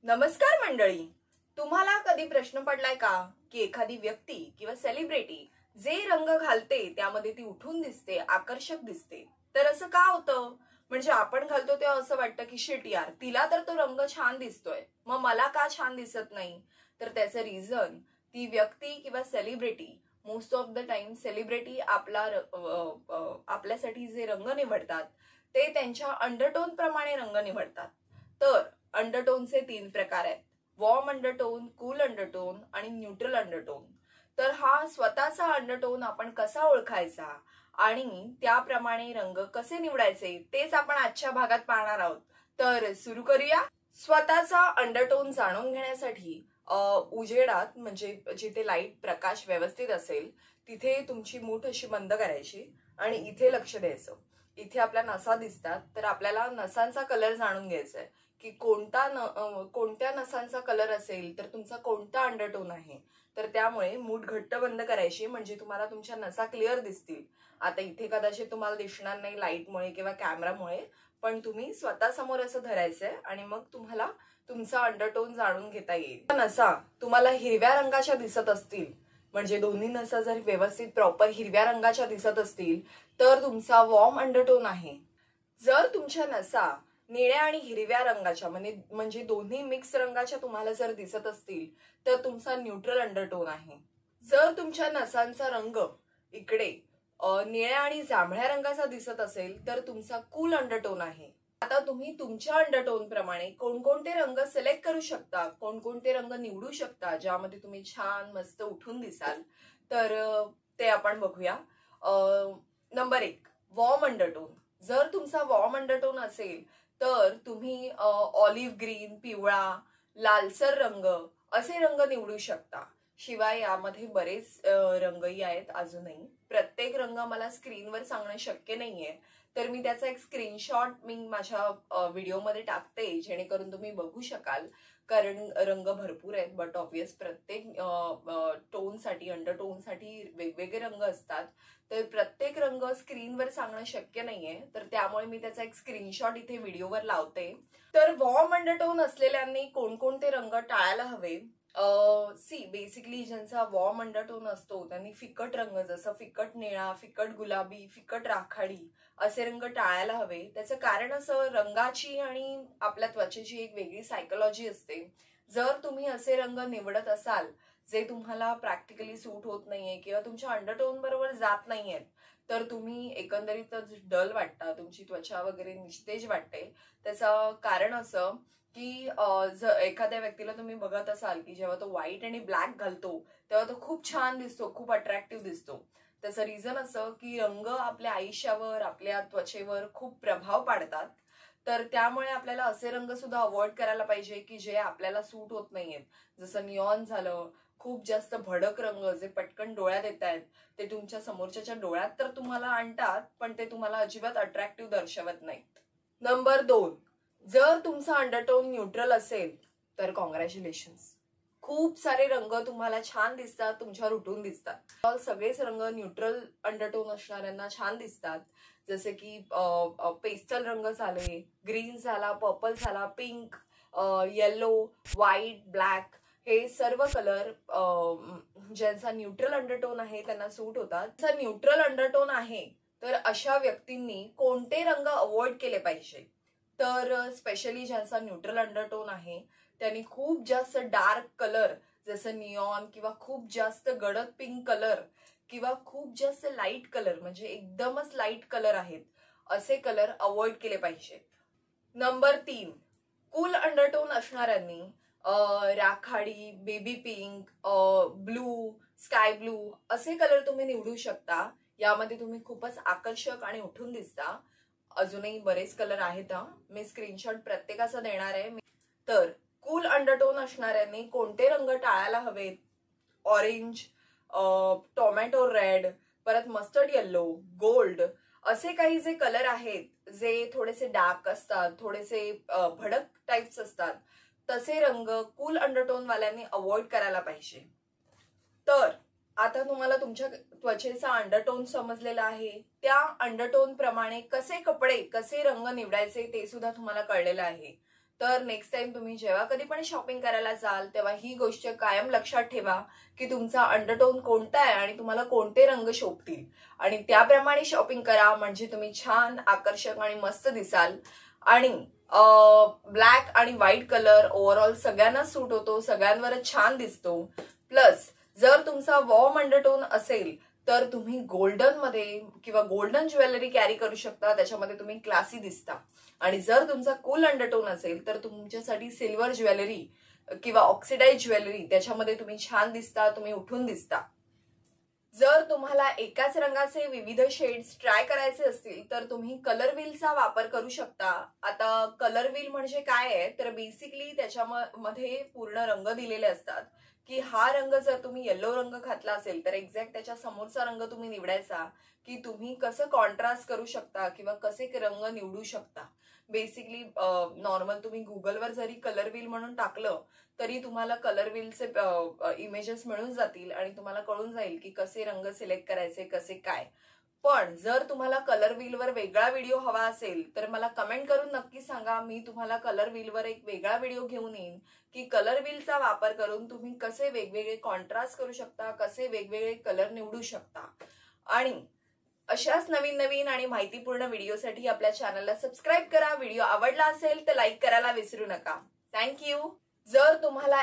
नमस्कार मंडळी. तुम्हाला कधी प्रश्न पडलाय का की एखादी व्यक्ती किंवा सेलिब्रिटी जे रंग घालते त्यामध्ये ती उठून दिसते, आकर्षक दिसते, तर असं का होतं? म्हणजे आपण घालतो तेव्हा असं वाटतं की शिट यार, तिला तर तो रंग छान दिसतोय, मग मला का छान दिसत नाही? तर त्याचं रिझन ती व्यक्ती किंवा celebrity, most of the time celebrity आपल्यासाठी जे रंग निवडतात ते त्यांच्या अंडरटोन प्रमाणे रंग निवडतात. तर अंडरटोनचे 3 प्रकार आहेत: वॉर्म अंडरटोन, कूल अंडरटोन आणि न्यूट्रल अंडरटोन. तर हा स्वतःचा अंडरटोन आपण कसा ओळखायचा आणि त्याप्रमाणे रंग कसे निवडायचे तेच आपण आजच्या भागात पाहणार आहोत. तर सुरू करूया. स्वतःचा अंडरटोन जाणून घेण्यासाठी उजेडात, म्हणजे जिथे लाईट प्रकाश व्यवस्थित असेल तिथे तुमची मूठ अशी बंद करायची आणि इथे लक्ष द्यायचं. इथे आपल्या नसा दिसतात, तर आपल्याला नसांचा कलर जाणून घ्यायचा आहे की कोणत्या नसांचा कलर असेल तर तुमचा कोणता अंडरटोन आहे. तर त्यामुळे मूठ घट्ट बंद करायची, म्हणजे तुम्हाला तुमच्या नसा क्लिअर दिसतील. आता इथे कदाचित तुम्हाला दिसणार नाही लाईटमुळे किंवा कॅमेरामुळे, पण तुम्ही स्वतः समोर असं धरायचंय आणि मग तुम्हाला तुमचा अंडरटोन जाणून घेता येईल. नसा तुम्हाला हिरव्या रंगाच्या दिसत असतील, म्हणजे दोन्ही नसा जर व्यवस्थित प्रॉपर हिरव्या रंगाच्या दिसत असतील तर तुमचा वॉर्म अंडरटोन आहे. जर तुमच्या नसा निळ्या आणि हिरव्या रंगाच्या म्हणजे दोन्ही मिक्स रंगाच्या तुम्हाला जर दिसत असतील तर तुमचा न्यूट्रल अंडरटोन आहे. जर तुमच्या नसांचा रंग इकडे निळ्या आणि जांभळ्या रंगाचा दिसत असेल तर तुमचा कूल अंडरटोन आहे. आता तुम्ही तुमच्या अंडरटोन प्रमाणे कोणकोणते रंग सिलेक्ट करू शकता, कोणकोणते रंग निवडू शकता ज्यामध्ये तुम्ही छान मस्त उठून दिसाल, तर ते आपण बघूया. Number 1, warm undertone. जर तुमचा वॉर्म अंडरटोन असेल तर तुम्ही ऑलिव्ह ग्रीन, पिवळा, लालसर रंग असे रंग निवडू शकता. शिवाय यामध्ये बरेच रंगही आहेत अजूनही. प्रत्येक रंग मला स्क्रीनवर सांगणं शक्य नाहीये, तर मी त्याचा एक स्क्रीनशॉट माझ्या व्हिडिओमध्ये टाकते जेणेकरून तुम्ही बघू शकाल. कारण रंग भरपूर आहेत, बट ऑब्वियस प्रत्येक टोनसाठी, अंडरटोनसाठी वेगवेगळे रंग असतात, तर प्रत्येक रंग स्क्रीनवर सांगणं शक्य नाहीये. तर त्यामुळे मी त्याचा एक स्क्रीनशॉट इथे व्हिडिओवर लावते. तर वॉर्म अंडरटोन असलेल्यांनी कोणकोणते रंग टाळायला हवे? बेसिकली ज्यांचा वॉर्म अंडरटोन असतो त्यांनी फिकट रंग, जसं फिकट निळा, फिकट गुलाबी, फिकट राखाडी असे रंग टाळायला हवे. त्याचं कारण असं, रंगाची आणि आपल्या त्वचेची एक वेगळी सायकोलॉजी असते. जर तुम्ही असे रंग निवडत असाल जे तुम्हाला प्रॅक्टिकली सूट होत नाहीये किंवा तुमच्या अंडरटोन बरोबर जात नाहीयेत, तर तुम्ही एकंदरीतच डल वाटता, तुमची त्वचा वगैरे निस्तेज वाटते. त्याचं कारण असं की जर एखाद्या व्यक्तीला तुम्ही बघत असाल की जेव्हा तो व्हाईट आणि ब्लॅक घालतो तेव्हा तो खूप छान दिसतो, खूप अट्रॅक्टिव्ह दिसतो. त्याचं रिझन असं की रंग आपल्या आयुष्यावर, आपल्या त्वचेवर खूप प्रभाव पाडतात. तर त्यामुळे आपल्याला असे रंग सुद्धा अवॉइड करायला पाहिजे की जे आपल्याला सूट होत नाहीयेत. जसं निऑन झालं, खूप जास्त भडक रंग जे पटकन डोळ्यात येत आहेत, ते तुमच्या समोरच्या डोळ्यात तर तुम्हाला आणतात, पण ते तुम्हाला अजिबात अट्रॅक्टिव्ह दर्शवत नाहीत. नंबर 2, जर तुमचा अंडरटोन न्यूट्रल असेल तर कॉंग्रॅच्युलेशन्स. खूप सारे रंग तुम्हाला छान दिसतात, तुमच्यावर उठून दिसतात. सगळेच रंग न्यूट्रल अंडरटोन असणाऱ्यांना छान दिसतात. जसे की पेस्टल रंग झाले, ग्रीन झाला, पर्पल झाला, पिंक, येलो, व्हाईट, ब्लॅक, हे सर्व कलर ज्यांचा न्यूट्रल अंडरटोन आहे त्यांना सूट होतात. जर न्यूट्रल अंडरटोन आहे तर अशा व्यक्तींनी कोणते रंग अवॉइड केले पाहिजे? तर स्पेशली ज्यांचा न्यूट्रल अंडरटोन आहे त्यांनी खूप जास्त डार्क कलर जसं निऑन किंवा खूप जास्त गडद पिंक कलर किंवा खूप जास्त लाईट कलर, म्हणजे एकदमच लाईट कलर आहेत, असे कलर अवॉइड केले पाहिजेत. नंबर 3, कूल अंडरटोन असणाऱ्यांनी राखाडी, baby pink, blue, sky blue असे कलर तुम्ही निवडू शकता. यामध्ये तुम्ही खूपच आकर्षक आणि उठून दिसता. अजूनही बरेच कलर आहेत, मी स्क्रीनशॉट प्रत्येकाचा देणार आहे. तर कूल अंडरटोन असणाऱ्यांनी कोणते रंग टाळायला हवेत? ऑरेंज, टोमॅटो रेड, परत मस्टर्ड येल्लो, गोल्ड असे काही जे कलर आहेत जे थोडेसे डार्क असतात, थोडेसे भडक टाइप्स असतात, तसे रंग कूल अंडरटोन वाल्यांनी अवॉइड करायला पाहिजे. तर आता तुम्हाला तुमच्या त्वचेचा अंडरटोन समजलेला आहे. त्या अंडरटोन प्रमाणे कसे कपडे, कसे रंग निवडायचे ते सुद्धा तुम्हाला कळलेलं आहे. तर नेक्स्ट टाइम तुम्ही जेव्हा कधी पण शॉपिंग करायला जाल तेव्हा ही गोष्ट कायम लक्षात ठेवा की तुमचा अंडरटोन कोणता आहे आणि तुम्हाला कोणते रंग शोभतील आणि त्याप्रमाणे शॉपिंग करा, म्हणजे तुम्ही छान आकर्षक आणि मस्त दिसाल. आणि ब्लॅक आणि व्हाईट कलर ओव्हरऑल सगळ्यांना सूट होतो, सगळ्यांवरच छान दिसतो. प्लस जर तुमचा वॉर्म अंडरटोन असेल तर तुम्ही गोल्डन मध्ये किंवा गोल्डन ज्वेलरी कॅरी करू शकता, त्याच्यामध्ये तुम्ही क्लासी दिसता. आणि जर तुमचा कूल अंडरटोन असेल तर तुमच्यासाठी सिल्वर ज्वेलरी किंवा ऑक्सिडाइज ज्वेलरी त्याच्यामध्ये तुम्ही छान दिसता, तुम्ही उठून दिसता. जर तुम्हाला एकाच रंगाचे विविध शेड्स ट्राय करायचे असतील तर तुम्ही कलर व्हीलचा वापर करू शकता. आता कलर व्हील म्हणजे काय आहे तर बेसिकली त्याच्यामध्ये पूर्ण रंग दिलेले असतात की हा रंग जर तुम्ही येलो रंग घातला असेल तर एक्झॅक्ट त्याच्या समोरचा रंग तुम्ही निवडायचा की तुम्ही कसं कॉन्ट्रास्ट करू शकता किंवा कसे रंग निवडू शकता. बेसिकली नॉर्मल तुम्ही गुगलवर जरी कलर व्हील म्हणून टाकलं तरी तुम्हाला कलर व्हीलचे इमेजेस मिळून जातील आणि तुम्हाला कळून जाईल की कसे रंग सिलेक्ट करायचे, कसे काय. पण जर तुम्हाला कलर व्हीलवर वेगळा व्हिडिओ हवा असेल तर मला कमेंट करून नक्की सांगा, मी तुम्हाला कलर व्हीलवर एक वेगळा व्हिडिओ घेऊन येईन की कलर व्हीलचा वापर करून तुम्ही कसे वेगवेगळे कॉन्ट्रास्ट करू शकता, कसे वेगवेगळे कलर निवडू शकता. आणि अशाच नवीन नवीन आणि माहितीपूर्ण व्हिडिओसाठी आपल्या चॅनलला सबस्क्राईब करा. व्हिडिओ आवडला असेल तर लाईक करायला विसरू नका. थँक्यू. जर तुम्हाला